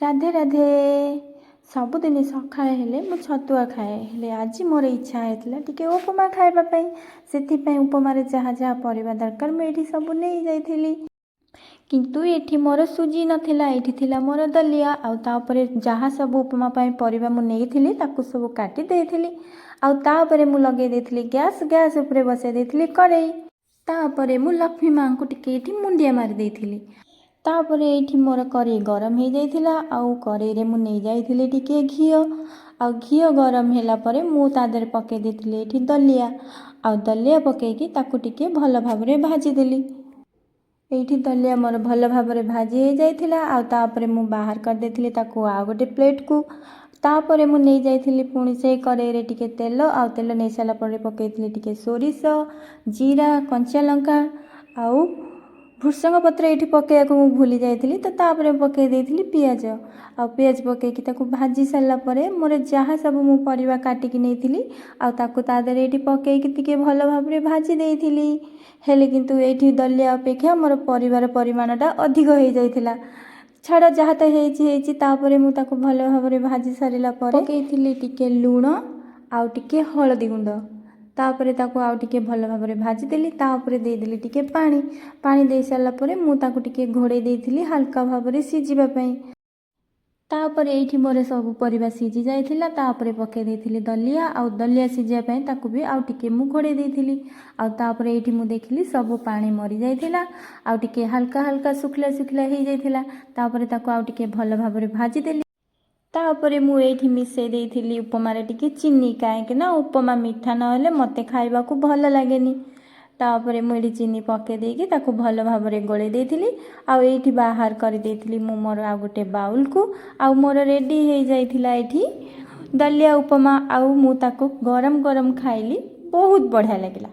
राधे राधे। सबुदिन सकाळे हेले मु छतुआ खाए हेले आज मोर इच्छा होता टिके उपमा खाइबा से उपमारे जहाँ जहाँ परिबा दरकार मुझे सब नहीं जाइली किंतु एठी मोर सुजी नथिला एठी थिला मोर दलिया आउ तापरे जहाँ सब उपमा पाई परिबा मु नेइथिली ताकू सब काटी देइथिली आउ तापरे मु लगे देइथिली गैस उपरे बसे देइथिली कड़ाई तापरे मु लक्ष्मी माँ को टिके एठी मुंडिया मारी देइथिली तापरे एठी मोर कड़ाई गरम हो जाइथिला आउ कड़ाई रे मु नहीं जाइथिली टिके घिओ आउ घिओ गरम होला परे मु तादर पके देइथिली एठी दलिया आउ दलिया पकेकी ताकू टिके भल भाबरे भाजी देली एठी दलिया मोर भल भाबरे भाजी हो जाइथिला आउ तापरे मु बाहर कर देइथिली ताकू आ गोटे प्लेट को तापरे मु नहीं जाइथिली पुणी से कड़ाई रे टिके तेल आउ तेल नहीं साला परे पकेइथिली टिके सोरिष जीरा कंचा लंका आउ भृषंग पत्र ये पकड़ को भूली जाइली तो तापर पकई देइथिली पियाज आ पियाज पकईकी ताकू भाजी सारा पर मोर जहाँ सब मु परिवा काटिकी नहीं आउ ताकू तादर ये पकईकी टिके भल भाव भाजी देइथिली हेले किंतु ये दलिया अपेक्षा मोर परिवार परिमाणटा अधिक हो जाइथिला छाड़ जहाँ तो होइछि तापर मु ताकू भल भाव भाजी सारा पर पकईथिली टिके लूण आउ टिके हळदी गुंड तापरे ताकू आउ टिके भल भाव भाजी देली तापरे देइदेली टिके पानी दे सारा पर मु ताकू टिके घोड़े देइथिली हल्का भाव सिझिबा पई तापरे एठी मोर सब परिबा सिझी जाइथिला तापरे पके देइथिली दलिया आउ दलिया सिझिया पई ताकू भी आउ टिके मु घोड़े देइथिली आउ तापरे एठी मु देखिली सब पानी मरी जाइथिला आउ टिके हल्का सुखला हो जाइथिला तापरे ताकू आउ टिके भल भाव भाजी देली तापरे मु एठी मिसई देइथिली उपमारे टिके चीनी काहेकि ना उपमा मीठा नहेले मते खाइबा को भल लागेनी तापरे मु एठी चीनी पके देइकी ताकू भल भाबरे गोळे देइथिली आउ एठी बाहर कर देइथिली मु मोर आ गोटे बाउल को आउ मोर रेडी हो जाइथिला एठी दलिया उपमा आउ मु ताकू गरम खाइली बहुत बढ़िया लागिला।